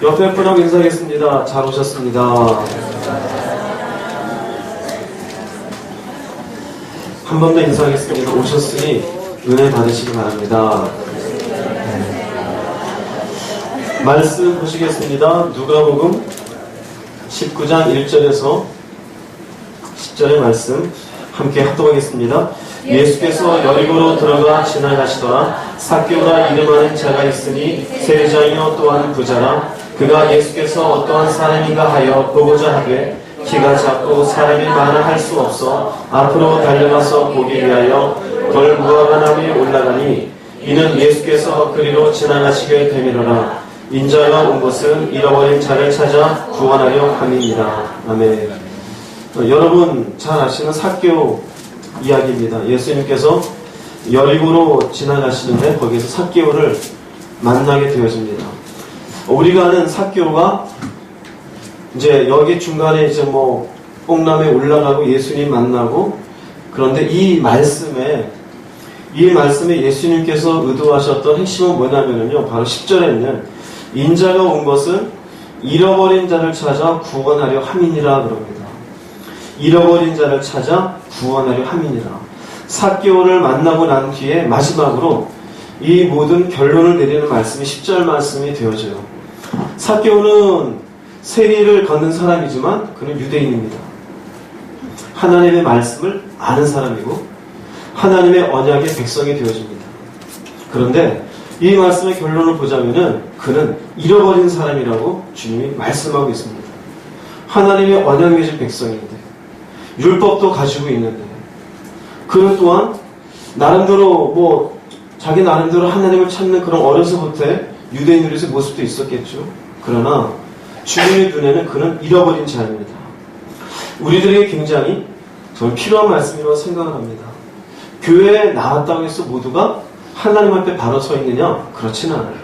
옆에 분하고 인사하겠습니다. 잘 오셨습니다. 한 번 더 인사하겠습니다. 오셨으니 은혜 받으시기 바랍니다. 말씀 보시겠습니다. 누가복음 19장 1절에서 10절의 말씀 함께 합독하겠습니다. 예수께서 여리고로 들어가 지나가시더라. 삭개오라 이름하는 자가 있으니 세리장이요 또한 부자라. 그가 예수께서 어떠한 사람인가 하여 보고자 하되 키가 작고 사람이 많아 할 수 없어 앞으로 달려가서 보기 위하여 돌무화과나무에 올라가니 이는 예수께서 그리로 지나가시게 됨이로라. 인자가 온 것은 잃어버린 자를 찾아 구원하려 함이니라. 아멘. 여러분 잘 아시는 삭개오 이야기입니다. 예수님께서 여리고로 지나가시는데 거기에서 삭개오를 만나게 되어집니다. 우리가 아는 삭개오가 이제 여기 중간에 이제 뭐 뽕나무에 올라가고 예수님 만나고, 그런데 이 말씀에 예수님께서 의도하셨던 핵심은 뭐냐면요, 바로 10절에는 인자가 온 것은 잃어버린 자를 찾아 구원하려 함이니라 그럽니다. 잃어버린 자를 찾아 구원하려 함이니라. 삭개오를 만나고 난 뒤에 마지막으로 이 모든 결론을 내리는 말씀이 10절 말씀이 되어져요. 삭개오는 세리를 걷는 사람이지만 그는 유대인입니다. 하나님의 말씀을 아는 사람이고 하나님의 언약의 백성이 되어집니다. 그런데 이 말씀의 결론을 보자면은 그는 잃어버린 사람이라고 주님이 말씀하고 있습니다. 하나님의 언약 맺은 백성인데 율법도 가지고 있는데 그는 또한 나름대로 자기 나름대로 하나님을 찾는 그런 어려서부터의 유대인으로서의 모습도 있었겠죠. 그러나 주님의 눈에는 그는 잃어버린 자입니다. 우리들에게 굉장히 정말 필요한 말씀이라고 생각을 합니다. 교회에 나왔다고 해서 모두가 하나님 앞에 바로 서 있느냐? 그렇지는 않아요.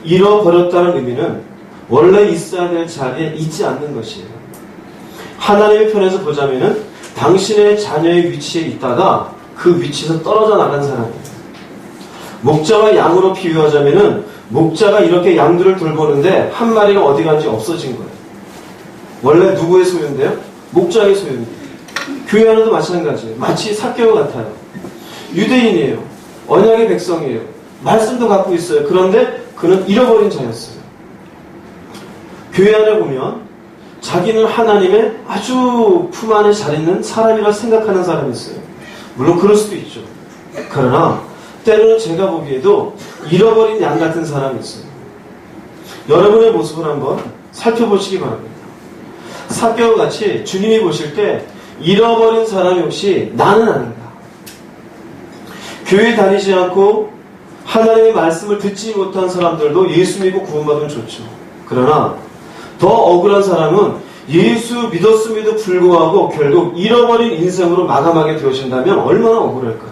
잃어버렸다는 의미는 원래 있어야 될 자리에 있지 않는 것이에요. 하나님의 편에서 보자면은 당신의 자녀의 위치에 있다가 그 위치에서 떨어져 나간 사람이에요. 목자와 양으로 비유하자면은 목자가 이렇게 양들을 돌보는데 한 마리가 어디 간지 없어진 거예요. 원래 누구의 소유인데요? 목자의 소유입니다. 교회 안에도 마찬가지예요. 마치 삭개오 같아요. 유대인이에요. 언약의 백성이에요. 말씀도 갖고 있어요. 그런데 그는 잃어버린 자였어요. 교회 안에 보면 자기는 하나님의 아주 품 안에 잘 있는 사람이라 생각하는 사람이 있어요. 물론 그럴 수도 있죠. 그러나 때로는 제가 보기에도 잃어버린 양 같은 사람이 있어요. 여러분의 모습을 한번 살펴보시기 바랍니다. 삭개오 같이 주님이 보실 때 잃어버린 사람이 혹시 나는 아닌가? 교회 다니지 않고 하나님의 말씀을 듣지 못한 사람들도 예수 믿고 구원받으면 좋죠. 그러나 더 억울한 사람은 예수 믿었음에도 불구하고 결국 잃어버린 인생으로 마감하게 되어진다면 얼마나 억울할까요?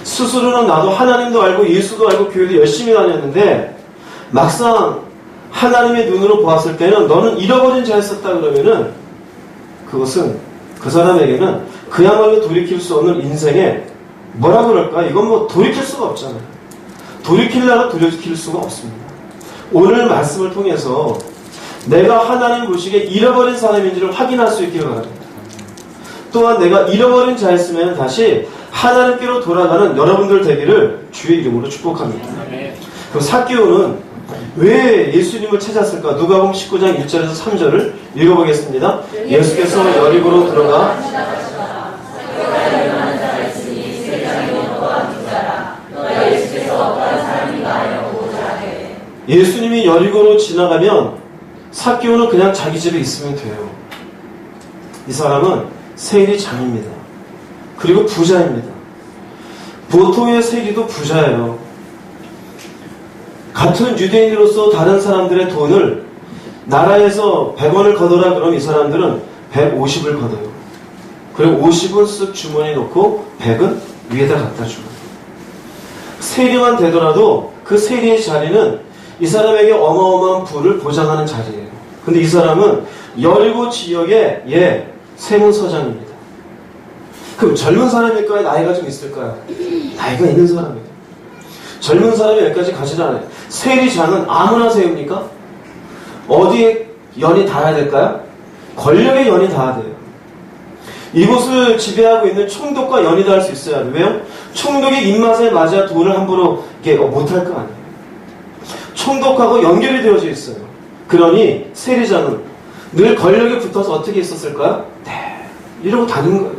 스스로는 나도 하나님도 알고 예수도 알고 교회도 열심히 다녔는데 막상 하나님의 눈으로 보았을 때는 너는 잃어버린 자였었다 그러면은 그것은 그 사람에게는 그야말로 돌이킬 수 없는 인생에 뭐라 그럴까? 이건 돌이킬 수가 없잖아요. 돌이키려고 돌이킬 수가 없습니다. 오늘 말씀을 통해서 내가 하나님 보시기에 잃어버린 사람인지를 확인할 수 있기를 바랍니다. 또한 내가 잃어버린 자였으면 다시 하나님께로 돌아가는 여러분들 되기를 주의 이름으로 축복합니다. 그럼 삭개오는 왜 예수님을 찾았을까? 누가복음 19장 1절에서 3절을 읽어보겠습니다. 예수께서 여리고로 들어가 예수님이 여리고로 지나가면 삭개오는 그냥 자기 집에 있으면 돼요. 이 사람은 세리장입니다. 그리고 부자입니다. 보통의 세리도 부자예요. 같은 유대인으로서 다른 사람들의 돈을 나라에서 100원을 걷어라 그러면 이 사람들은 150을 걷어요. 그리고 50은 쓱 주머니에 넣고 100은 위에다 갖다 줘요. 세리만 되더라도 그 세리의 자리는 이 사람에게 어마어마한 부를 보장하는 자리예요. 근데 이 사람은 여리고 지역의 세무서장입니다. 그럼 젊은 사람일까요? 나이가 좀 있을까요? 나이가 있는 사람이에요. 젊은 사람이 여기까지 가지 않아요. 세리장은 아무나 세웁니까? 어디에 연이 닿아야 될까요? 권력에 연이 닿아야 돼요. 이곳을 지배하고 있는 총독과 연이 닿을 수 있어야 돼요. 왜요? 총독의 입맛에 맞아 돈을 함부로 못할 거 아니에요. 총독하고 연결이 되어져 있어요. 그러니 세리장은 늘 권력에 붙어서 어떻게 있었을까요? 네, 이러고 다닌 거예요.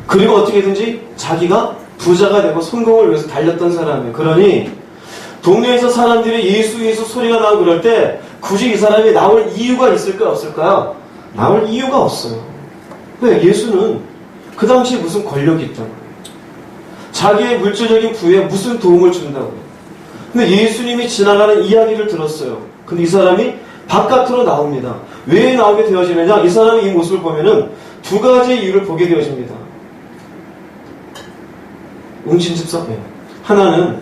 그리고 어떻게든지 자기가 부자가 되고 성공을 위해서 달렸던 사람이에요. 그러니 동네에서 사람들이 예수 소리가 나고 그럴 때 굳이 이 사람이 나올 이유가 있을까요? 없을까요? 나올 이유가 없어요. 왜? 예수는 그 당시에 무슨 권력이 있다고 해요. 자기의 물질적인 부에 무슨 도움을 준다고 해요. 근데 예수님이 지나가는 이야기를 들었어요. 근데 이 사람이 바깥으로 나옵니다. 왜 나오게 되어지느냐? 이 사람의 이 모습을 보면은 두 가지의 이유를 보게 되어집니다. 웅신집사? 네. 하나는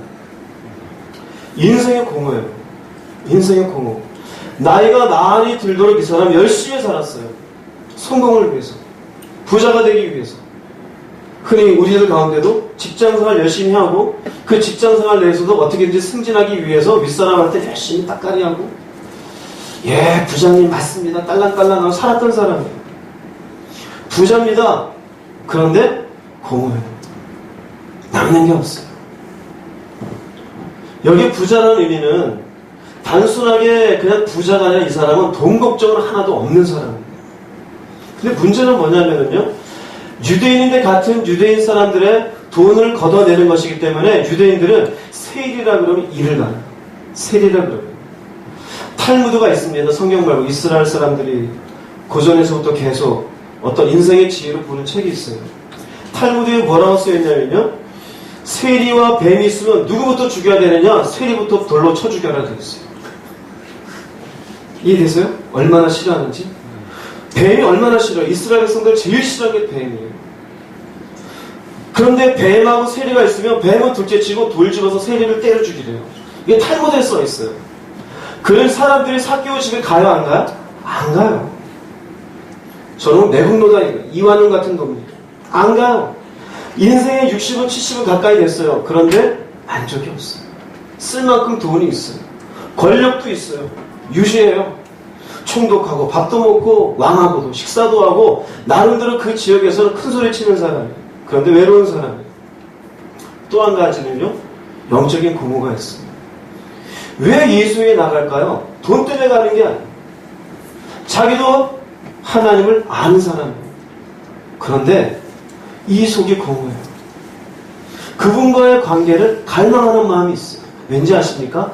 인생의 공허예요. 인생의 공허. 나이가 많이 들도록 이 사람 열심히 살았어요. 성공을 위해서. 부자가 되기 위해서. 흔히 우리들 가운데도 직장생활 열심히 하고 그 직장생활 내에서도 어떻게든지 승진하기 위해서 윗사람한테 열심히 따까리하고 예, 부장님 맞습니다. 딸랑딸랑하고 살았던 사람이에요. 부자입니다. 그런데 공허해요. 남는 게 없어요. 여기 부자라는 의미는 단순하게 그냥 부자가 아니라 이 사람은 돈 걱정은 하나도 없는 사람입니다. 근데 문제는 뭐냐면요. 유대인인데 같은 유대인 사람들의 돈을 걷어내는 것이기 때문에 유대인들은 세일이라 그러면 일을 가요. 세일이라 그러면. 탈무드가 있습니다. 성경 말고 이스라엘 사람들이 고전에서부터 계속 어떤 인생의 지혜로 보는 책이 있어요. 탈무드에 뭐라고 쓰여있냐면요. 세리와 뱀이 있으면 누구부터 죽여야 되느냐? 세리부터 돌로 쳐 죽여라 되어 있어요. 이해되세요? 얼마나 싫어하는지? 뱀이 얼마나 싫어요? 이스라엘 백성들 제일 싫어하는 게 뱀이에요. 그런데 뱀하고 세리가 있으면 뱀은 둘째치고 돌 집어서 세리를 때려 죽이래요. 이게 탈무드에 써 있어요. 그래서 사람들이 사개오 집에 가요, 안 가요? 안 가요. 저는 내국노다니까 이완용 같은 놈입니다. 안 가요. 인생의 60은 70은 가까이 됐어요. 그런데 만족이 없어요. 쓸 만큼 돈이 있어요. 권력도 있어요. 유시해요. 총독하고 밥도 먹고 왕하고도 식사도 하고 나름대로 그 지역에서는 큰 소리 치는 사람이에요. 그런데 외로운 사람이에요. 또 한 가지는요. 영적인 공허가 있습니다. 왜 예수에 나갈까요? 돈 때문에 가는 게 아니에요. 자기도 하나님을 아는 사람이에요. 그런데 이 속이 공허해요. 그분과의 관계를 갈망하는 마음이 있어요. 왠지 아십니까?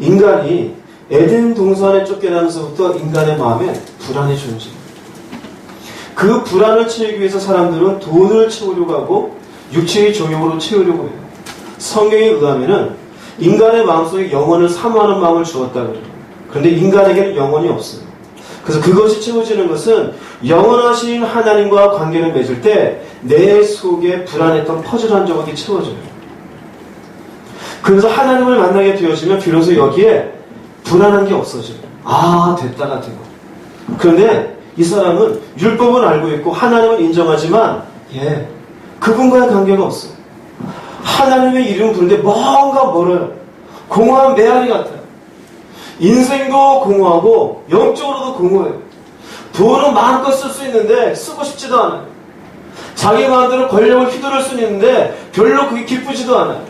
인간이 에덴 동산에 쫓겨나면서부터 인간의 마음에 불안이 존재해요. 그 불안을 채우기 위해서 사람들은 돈을 채우려고 하고 육체의 정욕으로 채우려고 해요. 성경에 의하면은 인간의 마음속에 영혼을 사모하는 마음을 주었다 그래요. 그런데 인간에게는 영혼이 없어요. 그래서 그것이 채워지는 것은 영원하신 하나님과 관계를 맺을 때 내 속에 불안했던 퍼즐한 조각이 채워져요. 그래서 하나님을 만나게 되어지면 비로소 여기에 불안한 게 없어져요. 아, 됐다가 되고. 그런데 이 사람은 율법은 알고 있고 하나님은 인정하지만 그분과의 관계가 없어요. 하나님의 이름 부르는데 뭔가 멀어요. 공허한 메아리 같아요. 인생도 공허하고 영적으로도 공허해요. 돈은 마음껏 쓸 수 있는데 쓰고 싶지도 않아요. 자기 마음대로 권력을 휘두를 수는 있는데 별로 그게 기쁘지도 않아요.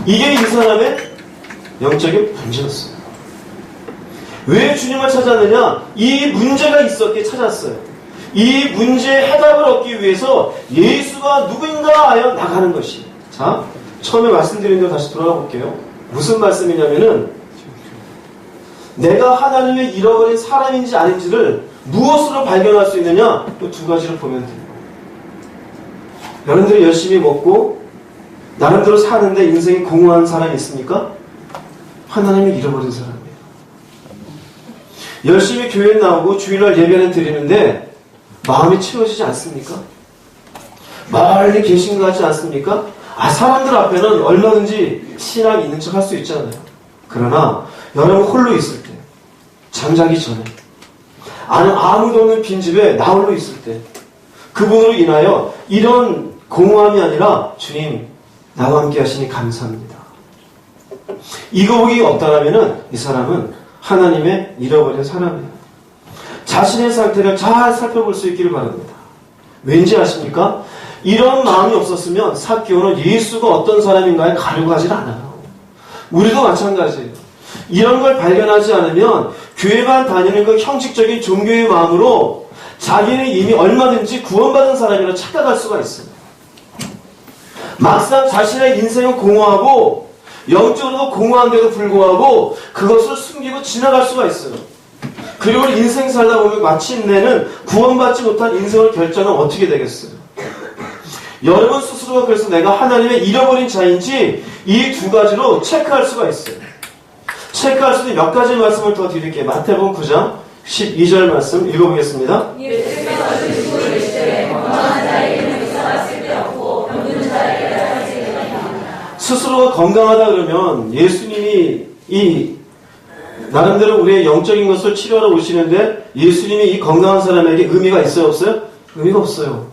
이게 이 사람의 영적인 문제였어요. 왜 주님을 찾았느냐? 이 문제가 있었기에 찾았어요. 이 문제의 해답을 얻기 위해서 예수가 누구인가 하여 나가는 것이. 자, 처음에 말씀드린 대로 다시 돌아가 볼게요. 무슨 말씀이냐면은 내가 하나님의 잃어버린 사람인지 아닌지를 무엇으로 발견할 수 있느냐? 이 두 가지를 보면 돼요. 여러분들이 열심히 먹고 나름대로 사는데 인생이 공허한 사람이 있습니까? 하나님을 잃어버린 사람이에요. 열심히 교회에 나오고 주일날 예배는 드리는데 마음이 채워지지 않습니까? 멀리 계신 것 같지 않습니까? 사람들 앞에는 얼마든지 신앙이 있는 척 할 수 있잖아요. 그러나 여러분 홀로 있을 때, 잠자기 전에, 아무도 없는 빈집에 나 홀로 있을 때 그분으로 인하여 이런 공허함이 아니라 주님 나와 함께 하시니 감사합니다. 이거 보기 없다라면은 이 사람은 하나님의 잃어버린 사람이에요. 자신의 상태를 잘 살펴볼 수 있기를 바랍니다. 왠지 아십니까? 이런 마음이 없었으면 삭개오는 예수가 어떤 사람인가에 가려고 하질 않아요. 우리도 마찬가지예요. 이런 걸 발견하지 않으면 교회만 다니는 그 형식적인 종교의 마음으로 자기는 이미 얼마든지 구원받은 사람이라 착각할 수가 있어요. 막상 자신의 인생은 공허하고 영적으로도 공허한데도 불구하고 그것을 숨기고 지나갈 수가 있어요. 그리고 인생 살다 보면 마침내는 구원받지 못한 인생을 결정하면 어떻게 되겠어요? 여러분 스스로가 그래서 내가 하나님의 잃어버린 자인지 이 두 가지로 체크할 수가 있어요. 체크할 수 있는 몇 가지 말씀을 더 드릴게요. 마태복음 9장 12절 말씀 읽어보겠습니다. 스스로가 건강하다 그러면 예수님이 이 나름대로 우리의 영적인 것을 치료하러 오시는데 예수님이 이 건강한 사람에게 의미가 있어요? 없어요? 의미가 없어요.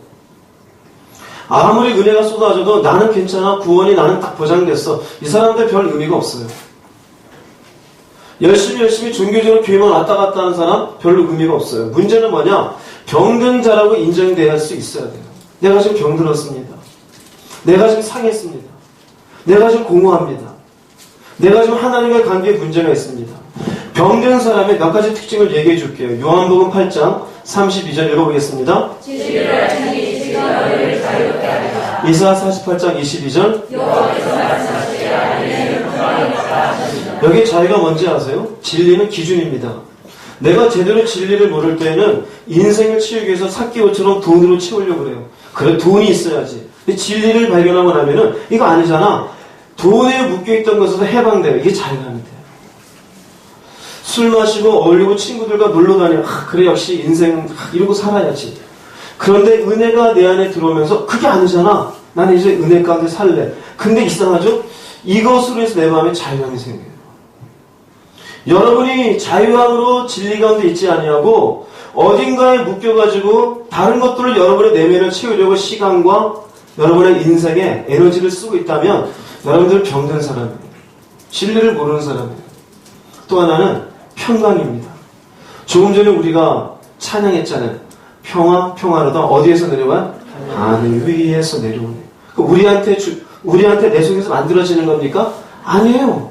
아무리 은혜가 쏟아져도 나는 괜찮아, 구원이 나는 딱 보장됐어. 이 사람들 별 의미가 없어요. 열심히 종교적으로 교회만 왔다 갔다 하는 사람 별로 의미가 없어요. 문제는 뭐냐? 병든 자라고 인정돼야 할 수 있어야 돼요. 내가 지금 병들었습니다. 내가 지금 상했습니다. 내가 지금 공허합니다. 내가 지금 하나님과의 관계에 문제가 있습니다. 병든 사람의 몇 가지 특징을 얘기해 줄게요. 요한복음 8장 32절 읽어보겠습니다. 이사야 48장 22절. 여기 자리가 뭔지 아세요? 진리는 기준입니다. 내가 제대로 진리를 모를 때는 인생을 치우기 위해서 삭개오처럼 돈으로 채우려고 그래요. 그래, 돈이 있어야지. 근데 진리를 발견하고 나면은 이거 아니잖아. 돈에 묶여있던 것에서 해방돼요. 이게 자유합니다. 술 마시고 어울리고 친구들과 놀러 다니고 그래 역시 인생 이러고 살아야지. 그런데 은혜가 내 안에 들어오면서 그게 아니잖아. 나는 이제 은혜 가운데 살래. 근데 이상하죠? 이것으로 해서 내 마음에 자유함이 생겨요. 여러분이 자유함으로 진리 가운데 있지 아니하고 어딘가에 묶여가지고 다른 것들을 여러분의 내면을 채우려고 시간과 여러분의 인생에 에너지를 쓰고 있다면 여러분들 병든 사람이에요. 진리를 모르는 사람이에요. 또 하나는 평강입니다. 조금 전에 우리가 찬양했잖아요. 평화로다. 어디에서 내려와요? 하늘 위에서 내려오네. 우리한테 내 속에서 만들어지는 겁니까? 아니에요.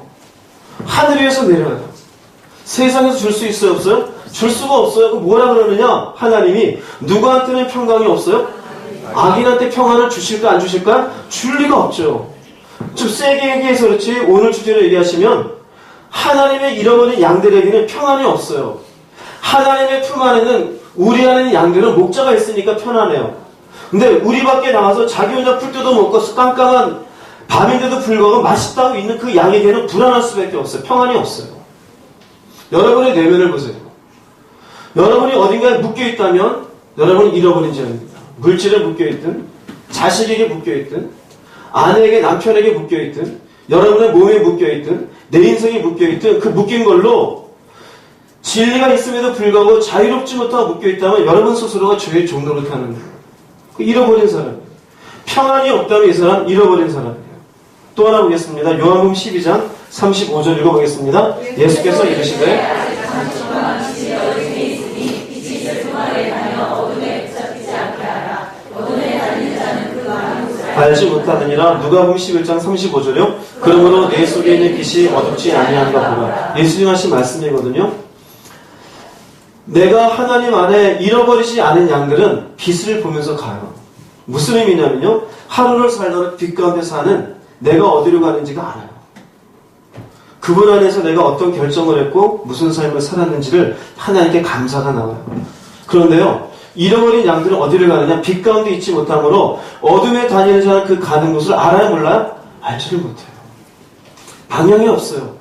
하늘 위에서 내려와요. 세상에서 줄 수 있어요? 없어요? 줄 수가 없어요. 뭐라 그러느냐? 하나님이 누구한테는 평강이 없어요? 악인한테 평안을 주실까 안 주실까? 줄 리가 없죠. 좀 세게 얘기해서 그렇지 오늘 주제로 얘기하시면 하나님의 잃어버린 양들에게는 평안이 없어요. 하나님의 품 안에는 우리 안에 양들은 목자가 있으니까 편안해요. 근데 우리 밖에 나가서 자기 혼자 풀 뜯어 먹고 깜깜한 밤인데도 불구하고 맛있다고 있는 그 양에게는 불안할 수밖에 없어요. 평안이 없어요. 여러분의 내면을 보세요. 여러분이 어딘가에 묶여있다면 여러분이 잃어버린 자입니다. 물질에 묶여있든 자식에게 묶여있든 아내에게 남편에게 묶여있든 여러분의 몸에 묶여있든 내 인생에 묶여있든 그 묶인 걸로 진리가 있음에도 불구하고 자유롭지 못하고 묶여있다면 여러분 스스로가 죄의 종로를 타는 거예요. 잃어버린 사람이에요. 평안이 없다면 이 사람 잃어버린 사람이에요. 또 하나 보겠습니다. 요한복음 12장 35절 읽어보겠습니다. 예수께서 이르시되 알지 못하느니라. 누가복음 11장 35절요. 그러므로 내 속에 있는 빛이 어둡지 아니한가 보라. 예수님 하신 말씀이거든요. 내가 하나님 안에 잃어버리지 않은 양들은 빛을 보면서 가요. 무슨 의미냐면요. 하루를 살다가 빛 가운데 사는 내가 어디로 가는지가 알아요. 그분 안에서 내가 어떤 결정을 했고 무슨 삶을 살았는지를 하나님께 감사가 나와요. 그런데요. 잃어버린 양들은 어디를 가느냐? 빛 가운데 있지 못하므로 어둠에 다니는 자는 그 가는 곳을 알아요? 몰라요? 알지를 못해요. 방향이 없어요.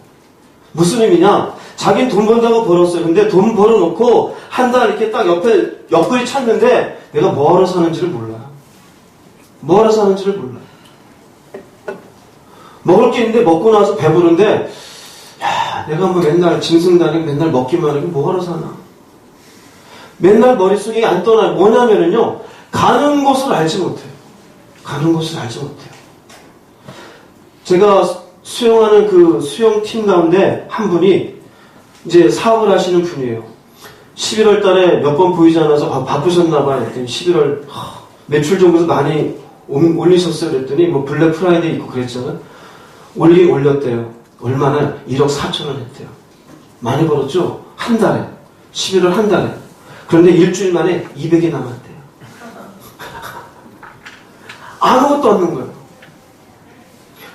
무슨 의미냐? 자기는 돈 번다고 벌었어요. 근데 돈 벌어놓고 한 달 이렇게 딱 옆에 옆구리 찼는데 내가 뭐하러 사는지를 몰라요. 뭐하러 사는지를 몰라요. 먹을 게 있는데 먹고 나서 배부른데 야, 내가 뭐 맨날 짐승 다니고 맨날 먹기만 하고 뭐하러 사나? 맨날 머릿속에 안 떠나요. 뭐냐면은요, 가는 곳을 알지 못해요. 가는 곳을 알지 못해요. 제가 수영하는 그 수영팀 가운데 한 분이 이제 사업을 하시는 분이에요. 11월 달에 몇 번 보이지 않아서 바쁘셨나봐요. 그랬더니 11월 매출 정도 많이 올리셨어요. 그랬더니 뭐 블랙 프라이데이 있고 그랬잖아요. 올렸대요. 얼마나? 1억 4천원 했대요. 많이 벌었죠? 한 달에. 11월 한 달에. 그런데 일주일 만에 200이 남았대요. 아무것도 없는 거예요.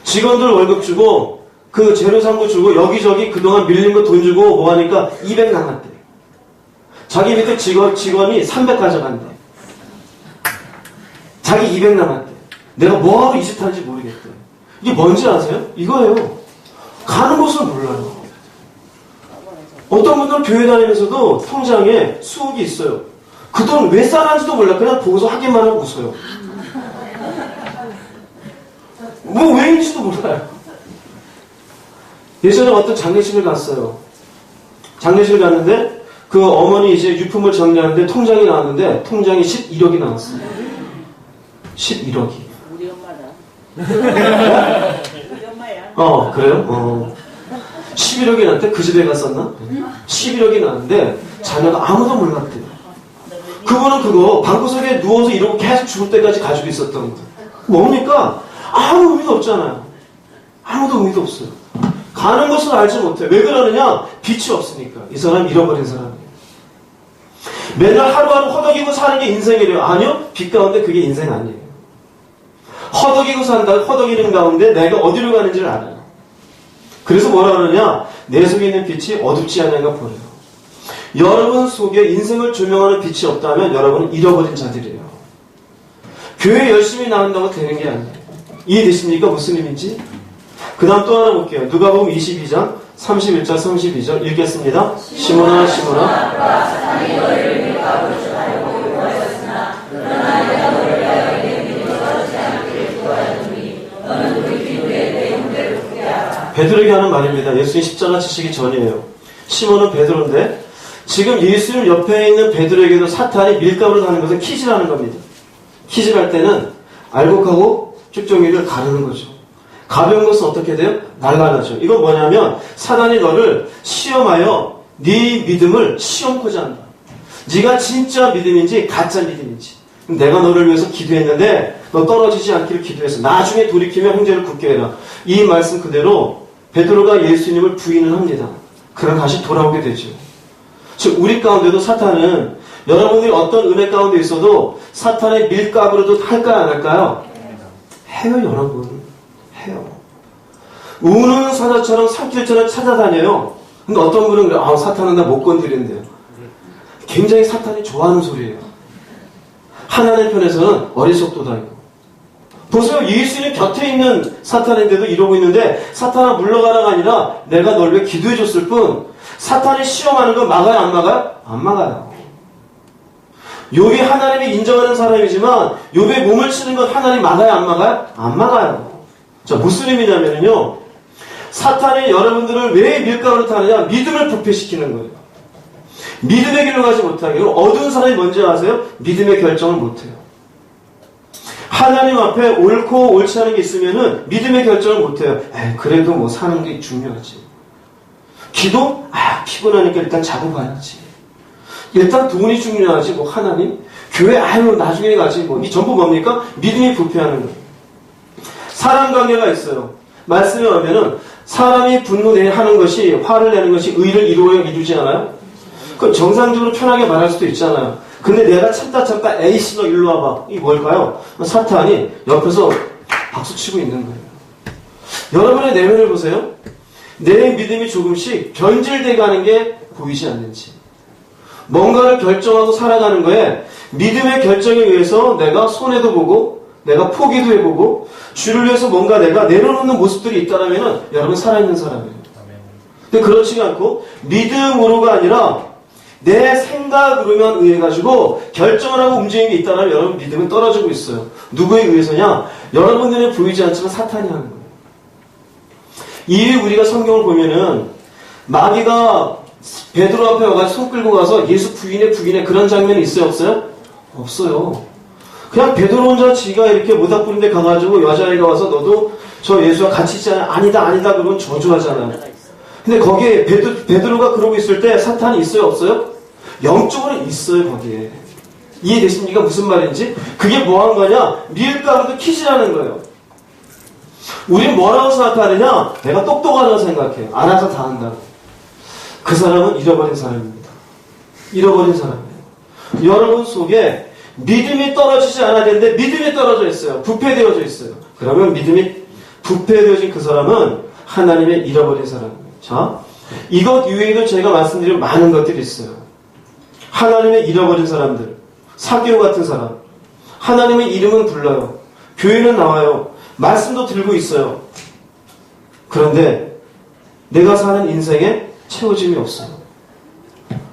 직원들 월급 주고 그 재료상고 주고 여기저기 그동안 밀린 거 돈 주고 뭐 하니까 200 남았대요. 자기 밑에 직원이 300 가져간대. 자기 200 남았대. 내가 뭐하러 이 짓 하는지 모르겠대. 이게 뭔지 아세요? 이거예요. 가는 곳을 몰라요. 어떤 분들은 교회 다니면서도 통장에 수억이 있어요. 그 돈 왜 싸는지도 몰라. 그냥 보고서 확인만 하고 웃어요. 뭐 왜인지도 몰라요. 예전에 어떤 장례식을 갔어요. 장례식을 갔는데 그 어머니 이제 유품을 정리하는데 통장이 나왔는데 통장이 11억이 나왔어요. 11억이. 우리 엄마다. 우리 엄마야. 그래요? 11억이 나한테 그 집에 갔었나? 11억이 나왔는데 자녀가 아무도 몰랐대요. 그분은 그거 방구석에 누워서 이러고 계속 죽을 때까지 가지고 있었던 거예요. 뭡니까? 아무 의미도 없잖아요. 아무도 의미도 없어요. 가는 것을 알지 못해. 왜 그러느냐? 빛이 없으니까. 이 사람 잃어버린 사람이에요. 맨날 하루하루 허덕이고 사는 게 인생이래요. 아니요. 빛 가운데 그게 인생 아니에요. 허덕이고 산다. 허덕이는 가운데 내가 어디로 가는지를 알아요. 그래서 뭐라 그러냐? 내 속에 있는 빛이 어둡지 않은가 보여요. 여러분 속에 인생을 조명하는 빛이 없다면 여러분은 잃어버린 자들이에요. 교회 열심히 나온다고 되는 게 아니에요. 이해되십니까? 무슨 의미인지? 그 다음 또 하나 볼게요. 누가복음 22장 31절 32절 읽겠습니다. 시몬아 시몬아 베드로에게 하는 말입니다. 예수님 십자가 지시기 전이에요. 시몬은 베드로인데 지금 예수님 옆에 있는 베드로에게도 사탄이 밀가루를 하는 것은 키질하는 겁니다. 키질할 때는 알곡하고 쭉정이를 가르는 거죠. 가벼운 것은 어떻게 돼요? 날아가죠. 이건 뭐냐면 사단이 너를 시험하여 네 믿음을 시험코자 한다. 네가 진짜 믿음인지 가짜 믿음인지. 내가 너를 위해서 기도했는데 너 떨어지지 않기를 기도해서 나중에 돌이키면 형제를 굳게 해라. 이 말씀 그대로 베드로가 예수님을 부인을 합니다. 그럼 다시 돌아오게 되죠. 즉 우리 가운데도 사탄은 여러분들이 어떤 은혜 가운데 있어도 사탄의 밀가루로도 할까요 안 할까요? 해요 여러분. 해요. 우는 사자처럼 산길처럼 찾아다녀요. 근데 어떤 분은 그래요. 사탄은 나 못 건드린대요. 굉장히 사탄이 좋아하는 소리예요. 하나님 편에서는 어리석도다이고. 보세요. 예수님 곁에 있는 사탄인데도 이러고 있는데 사탄아 물러가라가 아니라 내가 널 위해 기도해 줬을 뿐 사탄이 시험하는 거 막아요 안 막아요? 안 막아요. 욥이 하나님이 인정하는 사람이지만 욥의 몸을 치는 건 하나님 막아요 안 막아요? 안 막아요. 자 무슨 의미냐면요. 사탄이 여러분들을 왜 밀가루를 타느냐? 믿음을 부패시키는 거예요. 믿음의 길로 가지 못하게. 어두운 사람이 뭔지 아세요? 믿음의 결정을 못해요. 하나님 앞에 옳고 옳지 않은 게 있으면은 믿음의 결정을 못해요. 그래도 뭐 사는 게 중요하지. 기도? 피곤하니까 일단 자고 가야지. 일단 돈이 중요하지. 뭐 하나님? 교회? 나중에 가지. 뭐 이 전부 뭡니까? 믿음이 부패하는 거예요. 사람 관계가 있어요. 말씀에 오면은 사람이 분노하는 것이 화를 내는 것이 의를 이루지 않아요? 그럼 정상적으로 편하게 말할 수도 있잖아요. 근데 내가 참다 에이씨 너 일로 와봐. 이게 뭘까요? 사탄이 옆에서 박수치고 있는 거예요. 여러분의 내면을 보세요. 내 믿음이 조금씩 변질돼 가는 게 보이지 않는지. 뭔가를 결정하고 살아가는 거에 믿음의 결정에 의해서 내가 손해도 보고 내가 포기도 해보고 주를 위해서 뭔가 내가 내려놓는 모습들이 있다면 여러분 살아있는 사람이에요. 근데 그렇지가 않고 믿음으로가 아니라 내 생각으로만 의해가지고 결정을 하고 움직이는 게 있다면 여러분 믿음은 떨어지고 있어요. 누구에 의해서냐? 여러분들은 보이지 않지만 사탄이 하는 거예요. 이에 우리가 성경을 보면은 마귀가 베드로 앞에 와가지고 손 끌고 가서 예수 부인해 그런 장면이 있어요 없어요? 없어요. 그냥 베드로 혼자 지가 이렇게 모닥불인 데 가가지고 여자아이가 와서 너도 저 예수와 같이 있잖아. 아니다 그러면 저주하잖아요. 근데 거기에 베드로가 그러고 있을 때 사탄이 있어요, 없어요? 영적으로 있어요, 거기에. 이해되십니까? 무슨 말인지? 그게 뭐 한 거냐? 밀가루도 키지라는 거예요. 우린 뭐라고 생각하느냐? 내가 똑똑하다고 생각해요. 알아서 다 한다고. 그 사람은 잃어버린 사람입니다. 잃어버린 사람이에요. 여러분 속에 믿음이 떨어지지 않아야 되는데 믿음이 떨어져 있어요. 부패되어져 있어요. 그러면 믿음이 부패되어진 그 사람은 하나님의 잃어버린 사람이에요. 자, 이것 이외에도 제가 말씀드린 많은 것들이 있어요. 하나님의 잃어버린 사람들, 사개오 같은 사람, 하나님의 이름은 불러요. 교회는 나와요. 말씀도 들고 있어요. 그런데 내가 사는 인생에 채워짐이 없어요.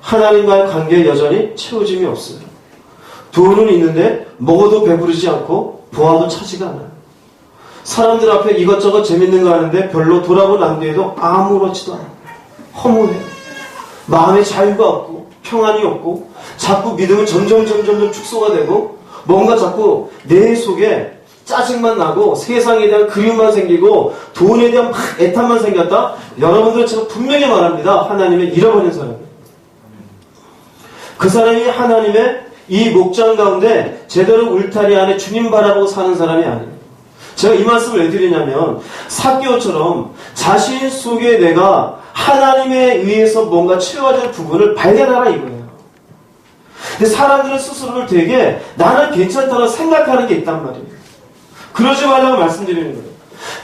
하나님과의 관계에 여전히 채워짐이 없어요. 돈은 있는데 먹어도 배부르지 않고 보아도 차지가 않아요. 사람들 앞에 이것저것 재밌는 거 하는데 별로 돌아보고 난 뒤에도 아무렇지도 않아요. 허무해요. 마음에 자유가 없고 평안이 없고 자꾸 믿음은 점점 축소가 되고 뭔가 자꾸 내 속에 짜증만 나고 세상에 대한 그리움만 생기고 돈에 대한 막 애탄만 생겼다. 여러분들은 제가 분명히 말합니다. 하나님의 잃어버린 사람이에요. 그 사람이 하나님의 이 목장 가운데 제대로 울타리 안에 주님 바라보고 사는 사람이 아니에요. 제가 이 말씀을 왜 드리냐면 사개오처럼 자신 속에 내가 하나님에 의해서 뭔가 채워질 부분을 발견하라 이거예요. 근데 사람들은 스스로를 되게 나는 괜찮다고 생각하는 게 있단 말이에요. 그러지 말라고 말씀드리는 거예요.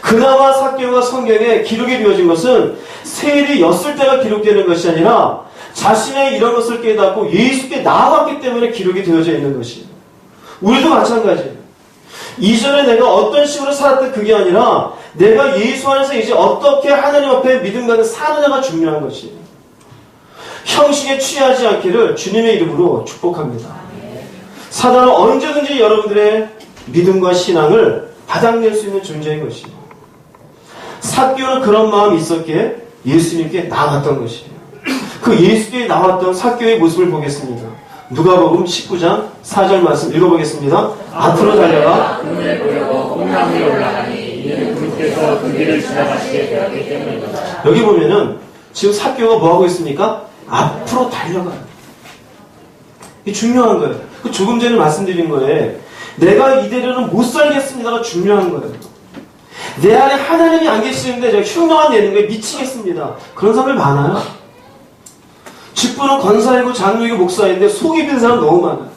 그나마 사개오가 성경에 기록이 되어진 것은 세일이 였을 때가 기록되는 것이 아니라 자신의 이런 것을 깨닫고 예수께 나아갔기 때문에 기록이 되어져 있는 것이에요. 우리도 마찬가지예요. 이전에 내가 어떤 식으로 살았던 그게 아니라 내가 예수 안에서 이제 어떻게 하나님 앞에 믿음 가운데 사느냐가 중요한 것이에요. 형식에 취하지 않기를 주님의 이름으로 축복합니다. 사단은 언제든지 여러분들의 믿음과 신앙을 바닥낼 수 있는 존재인 것이에요. 삭개오는 그런 마음이 있었기에 예수님께 나아갔던 것이에요. 그 예수께 나왔던 삭개오의 모습을 보겠습니다. 누가복음 19장 4절 말씀 읽어보겠습니다. 앞으로 달려가 그분을 보려고 콩나무에 올라가니 이는 그분께서 그 길을 지나가시게 되었기 때문이다. 여기 보면은 지금 삭개오가 뭐하고 있습니까? 앞으로 달려가요. 이게 중요한 거예요. 그 조금 전에 말씀드린 거에 내가 이대로는 못 살겠습니다가 중요한 거예요. 내 안에 하나님이 안 계시는데 제가 흉내만 내는 거에 미치겠습니다. 그런 사람이 많아요. 직분은 권사이고 장로이고 목사인데 속이 빈 사람 너무 많아요.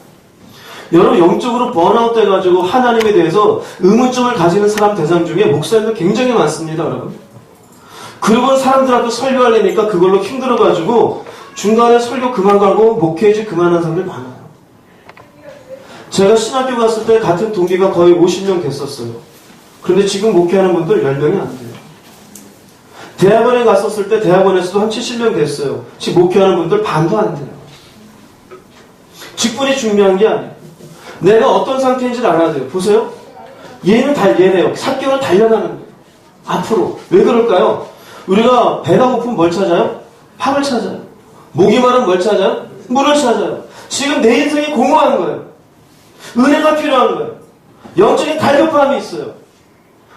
여러분 영적으로 번아웃 돼가지고 하나님에 대해서 의문점을 가지는 사람 대상 중에 목사님도 굉장히 많습니다. 여러분. 그리고 사람들 앞에 설교하려니까 그걸로 힘들어가지고 중간에 설교 그만 가고 목회지 그만한 사람들 많아요. 제가 신학교 갔을 때 같은 동기가 거의 50명 됐었어요. 그런데 지금 목회하는 분들 10명이 안 돼요. 대학원에 갔었을 때 대학원에서도 한 70명 됐어요. 지금 목회하는 분들 반도 안 돼요. 직분이 중요한 게 아니에요. 내가 어떤 상태인지를 알아야 돼요. 보세요. 얘네요. 삭개오는 달려가는 거예요. 앞으로. 왜 그럴까요? 우리가 배가 고프면 뭘 찾아요? 밥을 찾아요. 목이 마르면 뭘 찾아요? 물을 찾아요. 지금 내 인생이 공허한 거예요. 은혜가 필요한 거예요. 영적인 갈급함이 있어요.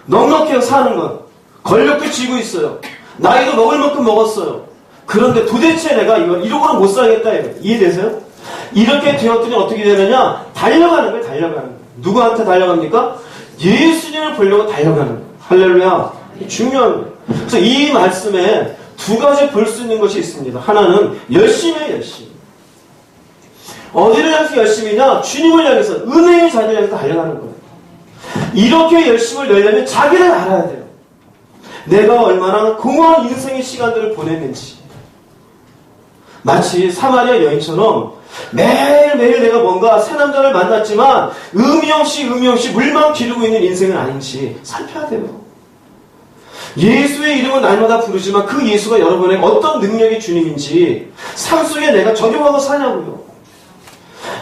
넉넉해요, 사는 건. 권력도 쥐고 있어요. 나이도 먹을 만큼 먹었어요. 그런데 도대체 내가 이러고는 못 살겠다. 이해되세요? 이렇게 되었더니 어떻게 되느냐? 달려가는 거예요, 달려가는 거예요. 누구한테 달려갑니까? 예수님을 보려고 달려가는 거예요. 할렐루야. 중요한 거예요. 그래서 이 말씀에 두 가지 볼 수 있는 것이 있습니다. 하나는 열심히에요, 열심히. 어디를 향해서 열심히냐? 주님을 향해서, 은혜의 자리를 향해서 달려가는 거예요. 이렇게 열심을 내려면 자기를 알아야 돼요. 내가 얼마나 공허한 인생의 시간들을 보냈는지. 마치 사마리아 여인처럼 매일매일 내가 뭔가 새 남자를 만났지만 의미 없이 물만 기르고 있는 인생은 아닌지 살펴야 돼요. 예수의 이름은 날마다 부르지만 그 예수가 여러분에게 어떤 능력의 주님인지 삶 속에 내가 적용하고 사냐고요.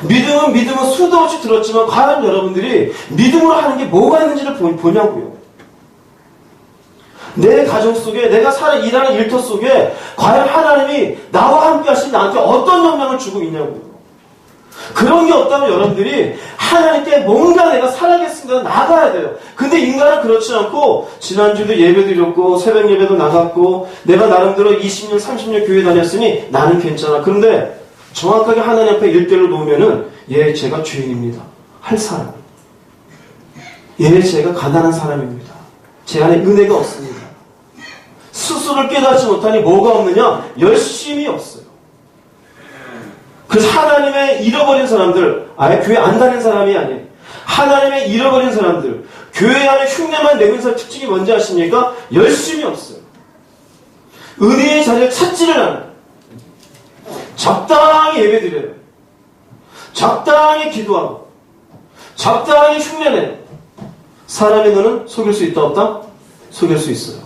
믿음은 수도 없이 들었지만 과연 여러분들이 믿음으로 하는 게 뭐가 있는지를 보냐고요. 내 가정 속에 내가 일하는 일터 속에 과연 하나님이 나와 함께 하신 나한테 어떤 영향을 주고 있냐고요. 그런 게 없다면 여러분들이 하나님께 뭔가 내가 살아야겠습니다. 나가야 돼요. 근데 인간은 그렇지 않고 지난주도 예배 드렸고 새벽 예배도 나갔고 내가 나름대로 20년 30년 교회 다녔으니 나는 괜찮아. 그런데 정확하게 하나님 앞에 일대로 놓으면은 예, 제가 주인입니다. 할 사람. 예, 제가 가난한 사람입니다. 제 안에 은혜가 없습니다. 스스로를 깨닫지 못하니 뭐가 없느냐? 열심이 없어요. 그래서 하나님의 잃어버린 사람들, 아예 교회 안 다닌 사람이 아니에요. 하나님의 잃어버린 사람들, 교회 안에 흉내만 내는 사람 특징이 뭔지 아십니까? 열심이 없어요. 은혜의 자리를 찾지를 않아요. 적당히 예배드려요. 적당히 기도하고 적당히 흉내내요. 사람의 눈은 속일 수 있다 없다? 속일 수 있어요.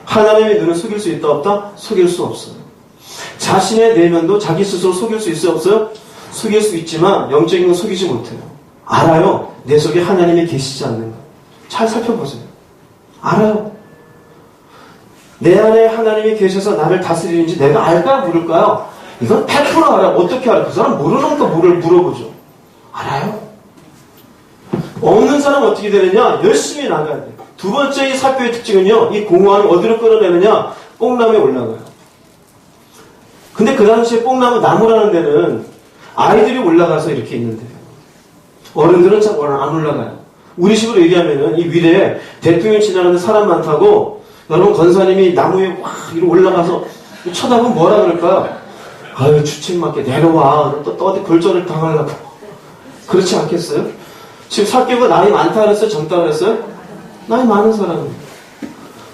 하나님의 눈은 속일 수 있다 없다? 속일 수 없어요. 자신의 내면도 자기 스스로 속일 수 있어요 없어요? 속일 수 있지만 영적인 건 속이지 못해요. 알아요. 내 속에 하나님이 계시지 않는 거. 잘 살펴보세요. 알아요. 내 안에 하나님이 계셔서 나를 다스리는지 내가 알까요? 모를까요? 이건 100% 알아요. 어떻게 알아요? 그 사람 모르는 거 물어보죠. 알아요. 없는 사람은 어떻게 되느냐? 열심히 나가야 돼요. 두 번째 이 사교의 특징은요. 이 공허함을 어디로 끌어내느냐? 뽕나무에 올라가요. 근데 그 당시에 뽕나무 나무라는 데는 아이들이 올라가서 이렇게 있는데요. 어른들은 잘 안 올라가요. 우리 식으로 얘기하면은 이 위례에 대통령 지나가는데 사람 많다고 여러분 권사님이 나무에 확 이렇게 올라가서 쳐다보면 뭐라 그럴까요? 아유 주책맞게 내려와. 또 어디 골절을 당하려고. 그렇지 않겠어요? 지금 사교가 나이 많다 그랬어요? 젊다 그랬어요? 나이 많은 사람이에요.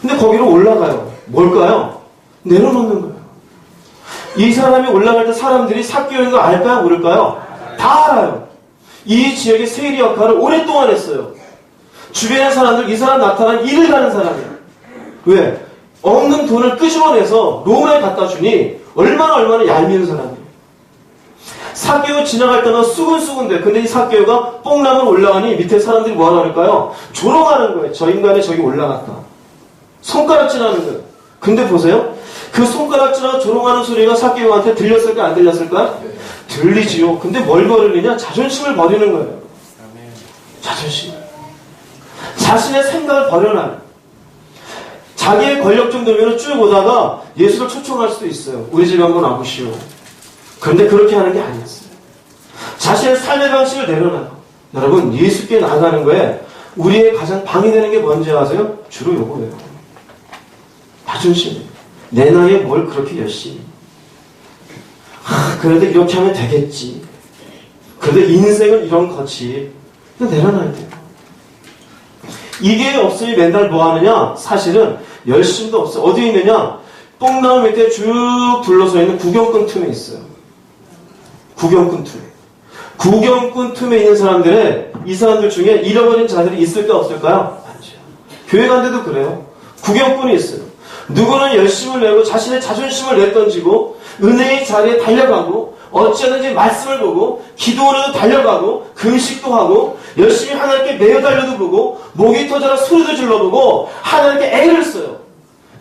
근데 거기로 올라가요. 뭘까요? 내려놓는 거예요. 이 사람이 올라갈 때 사람들이 사교인 거 알까요? 모를까요? 다 알아요. 이 지역의 세리 역할을 오랫동안 했어요. 주변의 사람들, 이 사람 나타난 일을 가는 사람이에요. 왜? 없는 돈을 끄집어내서 로마에 갖다 주니 얼마나 얄미운 사람이에요. 사개오 지나갈 때마다 수근수근대. 근데 이 사개오가 뽕나무 올라가니 밑에 사람들이 뭐하라 그럴까요? 조롱하는 거예요. 저 인간이 저기 올라갔다. 손가락질하는 거예요. 근데 보세요. 그 손가락질하고 조롱하는 소리가 사개오한테 들렸을까 안 들렸을까? 들리지요. 근데 뭘 버리느냐? 자존심을 버리는 거예요. 자존심. 자신의 생각을 버려놔요. 자기의 권력 정도면 쭉 오다가 예수를 초청할 수도 있어요. 우리 집에 한번 와보시오. 그런데 그렇게 하는 게 아니었어요. 자신의 삶의 방식을 내려놔요. 여러분, 예수께 나가는 거에 우리의 가장 방해되는 게 뭔지 아세요? 주로 요거예요. 자존심. 내 나이에 뭘 그렇게 열심히. 그래도 이렇게 하면 되겠지. 그래도 인생은 이런 거지. 내려놔야 돼요. 이게 없으니 맨날 뭐 하느냐? 사실은 열심도 없어요. 어디에 있느냐? 뽕나무 밑에 쭉 둘러서 있는 구경꾼 틈에 있어요. 구경꾼 틈에. 구경꾼 틈에 있는 사람들의 이 사람들 중에 잃어버린 자들이 있을까 없을까요? 아니죠. 교회 간 데도 그래요. 구경꾼이 있어요. 누구는 열심을 내고 자신의 자존심을 내던지고 은혜의 자리에 달려가고 어찌하든지 말씀을 보고 기도원에도 달려가고 금식도 하고 열심히 하나님께 매어 달려도 보고 목이 터져라 소리도 질러보고 하나님께 애를 써요.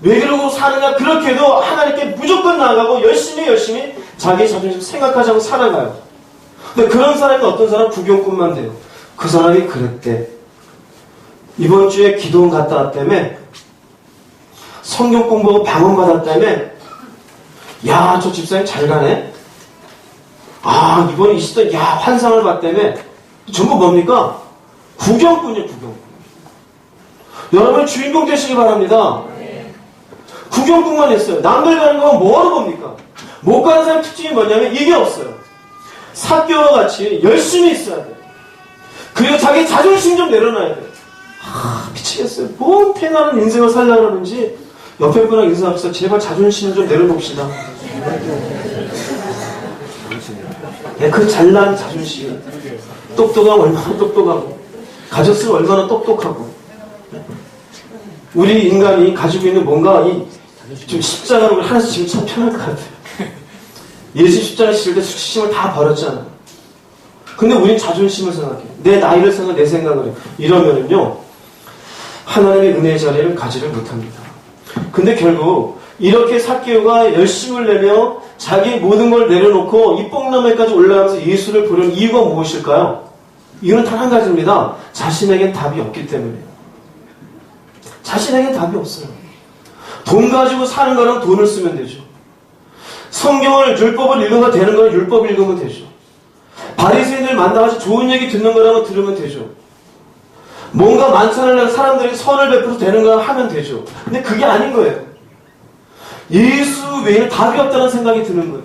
왜 그러고 사느냐? 그렇게도 하나님께 무조건 나아가고 열심히 자기 자존심 생각하지 않고 살아가요. 근데 그런 사람이 어떤 사람? 구경꾼만 돼요. 그 사람이 그랬대. 이번 주에 기도원 갔다 왔다며 성경 공부하고 방언 받았다며 야, 저 집사님 잘 가네? 아, 이번에 이 시대, 야, 환상을 봤다며 전부 뭡니까? 구경꾼이에요, 구경꾼. 여러분 주인공 되시기 바랍니다. 구경꾼만 했어요. 남들 가는 건 뭐하러 봅니까? 못 가는 사람 특징이 뭐냐면 이게 없어요. 사교와 같이 열심히 있어야 돼요. 그리고 자기 자존심 좀 내려놔야 돼요. 미치겠어요. 뭔 태어나는 인생을 살려고 그러는지 옆에 분랑 인사합시다. 제발 자존심 좀 내려놓읍시다. 그 잘난 자존심. 똑똑하면 얼마나 똑똑하고 가졌으면 얼마나 똑똑하고. 우리 인간이 가지고 있는 뭔가 좀 십자가로 하나씩 지금 참 편할 것 같아요. 예수 십자가 지실 때 수치심을 다 버렸잖아. 근데 우린 자존심을 생각해. 내 나이를 생각, 내 생각을 해. 이러면은요, 하나님의 은혜의 자리를 가지를 못합니다. 근데 결국, 이렇게 삭개오가 열심을 내며 자기 모든 걸 내려놓고 이 뽕나무에까지 올라가면서 예수를 보려는 이유가 무엇일까요? 이유는 단 한 가지입니다. 자신에겐 답이 없기 때문이에요. 자신에겐 답이 없어요. 돈 가지고 사는 거랑 돈을 쓰면 되죠. 성경을 율법을 읽으면 되는 거는 율법 읽으면 되죠. 바리새인들 만나가지고 좋은 얘기 듣는 거라면 들으면 되죠. 뭔가 만찬을 해서 사람들이 선을 베풀어 되는 거 하면 되죠. 근데 그게 아닌 거예요. 예수 외에는 답이 없다는 생각이 드는 거예요.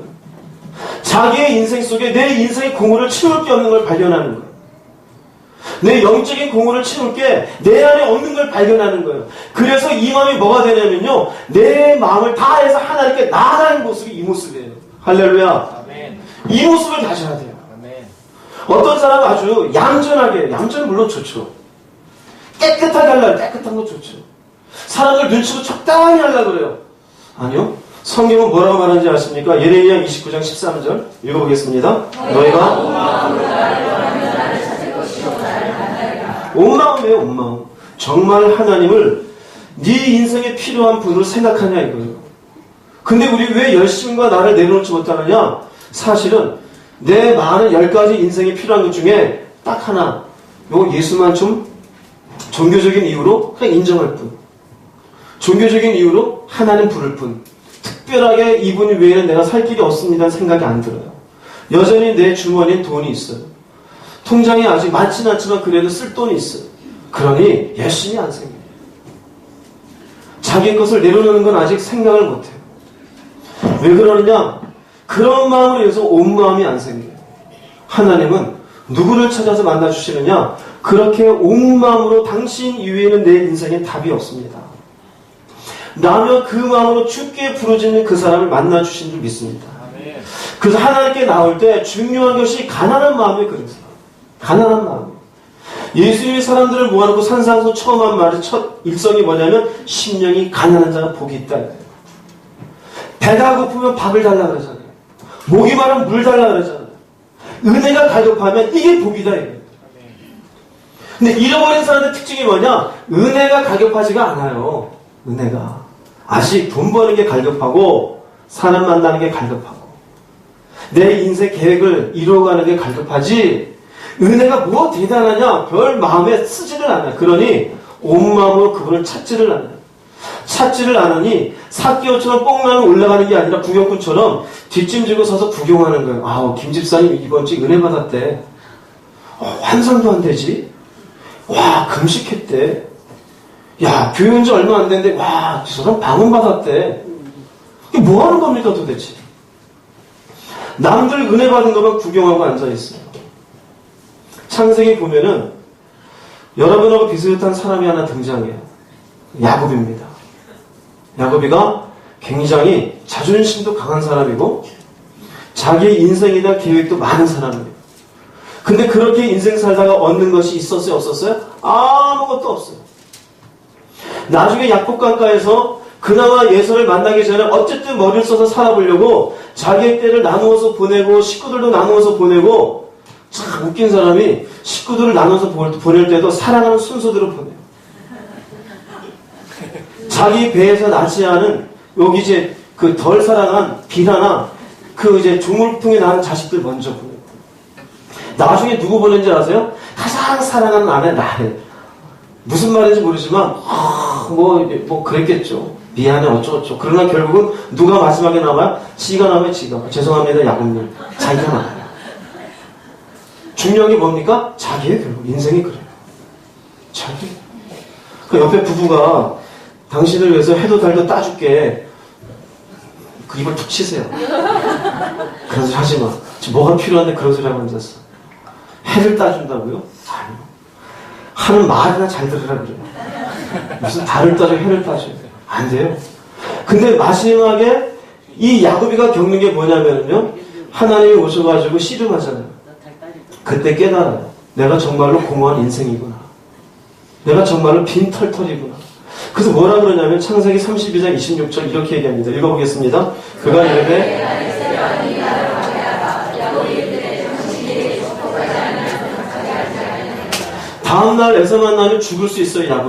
자기의 인생 속에 내 인생의 공허를 채울 게 없는 걸 발견하는 거예요. 내 영적인 공허를 채울 게 내 안에 없는 걸 발견하는 거예요. 그래서 이 마음이 뭐가 되냐면요, 내 마음을 다해서 하나님께 나아가는 모습이 이 모습이에요. 할렐루야. 아멘. 이 모습을 가져야 돼요. 아멘. 어떤 사람은 아주 얌전하게, 얌전은 물론 좋죠. 깨끗하게 하려고, 깨끗한 거 좋죠. 사람들 눈치고 적당히 하려고 그래요. 아니요. 성경은 뭐라고 말하는지 아십니까? 예레미야 29장 13절 읽어보겠습니다. 너희가 온 마음이에요. 온 마음. 정말 하나님을 네 인생에 필요한 분으로 생각하냐 이거예요. 근데 우리 왜 열심과 나를 내려놓지 못하느냐? 사실은 내 많은 10가지 인생에 필요한 것 중에 딱 하나, 요거 예수만 좀 종교적인 이유로 그냥 인정할 뿐, 종교적인 이유로 하나님 부를 뿐, 특별하게 이분 외에는 내가 살 길이 없습니다는 생각이 안 들어요. 여전히 내 주머니에 돈이 있어요. 통장에 아직 많지는 않지만 그래도 쓸 돈이 있어요. 그러니 열심히 안 생겨요. 자기 것을 내려놓는 건 아직 생각을 못해요. 왜 그러느냐? 그런 마음으로 인해서 온 마음이 안 생겨요. 하나님은 누구를 찾아서 만나주시느냐? 그렇게 온 마음으로 당신 이외에는 내 인생에 답이 없습니다. 나면 그 마음으로 주께 부르짖는 그 사람을 만나주신 줄 믿습니다. 그래서 하나님께 나올 때 중요한 것이 가난한 마음이 그래서. 가난한 마음. 예수님이 사람들을 모아놓고 산상에서 처음 한 말의 첫 일성이 뭐냐면 심령이 가난한 자가 복이 있다. 배가 고프면 밥을 달라 그러잖아요. 목이 마르면 물 달라 그러잖아요. 은혜가 가격하면 이게 복이다. 근데 잃어버린 사람의 특징이 뭐냐? 은혜가 가격하지가 않아요. 은혜가. 아직 돈 버는 게 갈급하고 사람 만나는 게 갈급하고 내 인생 계획을 이루어가는 게 갈급하지 은혜가 뭐 대단하냐? 별 마음에 쓰지를 않아요. 그러니 온 마음으로 그분을 찾지를 않아요. 찾지를 않으니 사개오처럼 뽕나무 올라가는 게 아니라 구경꾼처럼 뒷짐지고 서서 구경하는 거예요. 아우, 김 집사님 이번 주 은혜 받았대. 환상도 안 되지? 와, 금식했대. 야, 교회 온 지 얼마 안 됐는데 와, 저 사람 방언 받았대. 이게 뭐 하는 겁니까 도대체? 남들 은혜 받은 것만 구경하고 앉아있어요. 창세기 보면은 여러분하고 비슷한 사람이 하나 등장해요. 야곱입니다. 야곱이가 굉장히 자존심도 강한 사람이고 자기의 인생에 대한 계획도 많은 사람이에요. 근데 그렇게 인생 살다가 얻는 것이 있었어요? 없었어요? 아무것도 없어요. 나중에 약복강가에서 그나마 예수를 만나기 전에 어쨌든 머리를 써서 살아보려고 자기의 때를 나누어서 보내고 식구들도 나누어서 보내고 참 웃긴 사람이 식구들을 나눠서 보낼 때도 사랑하는 순서대로 보내요. 자기 배에서 나지 않은 여기 이제 그 덜 사랑한 비나나 그 이제 조물풍에 낳은 자식들 먼저 보내요. 나중에 누구 보낸지 아세요? 가장 사랑하는 아내 나를. 무슨 말인지 모르지만 뭐 그랬겠죠. 미안해 어쩌고저쩌고. 그러나 결국은 누가 마지막에 나와요? 지가 나와요. 지가. 죄송합니다 야곱님. 자기가 나와요. 중요한 게 뭡니까? 자기의 결국 인생이 그래요. 자기. 그 옆에 부부가 당신을 위해서 해도 달도 따줄게. 그 입을 툭 치세요. 그런 소리 하지 마. 지금 뭐가 필요한데 그런 소리 하고 앉았어. 해를 따준다고요? 아니요. 하는 말이나 잘 들으라 그래요. 무슨 달을 따줘 해를 따줘요. 안 돼요. 근데 마지막에 이 야곱이가 겪는 게 뭐냐면요. 하나님이 오셔가지고 씨름하잖아요. 그때 깨달아요. 내가 정말로 공허한 인생이구나. 내가 정말로 빈털털이구나. 그래서 뭐라 그러냐면 창세기 32장 26절 이렇게 얘기합니다. 읽어보겠습니다. 그가 이르되 다음날 에서 만나면 죽을 수 있어요. 야곱.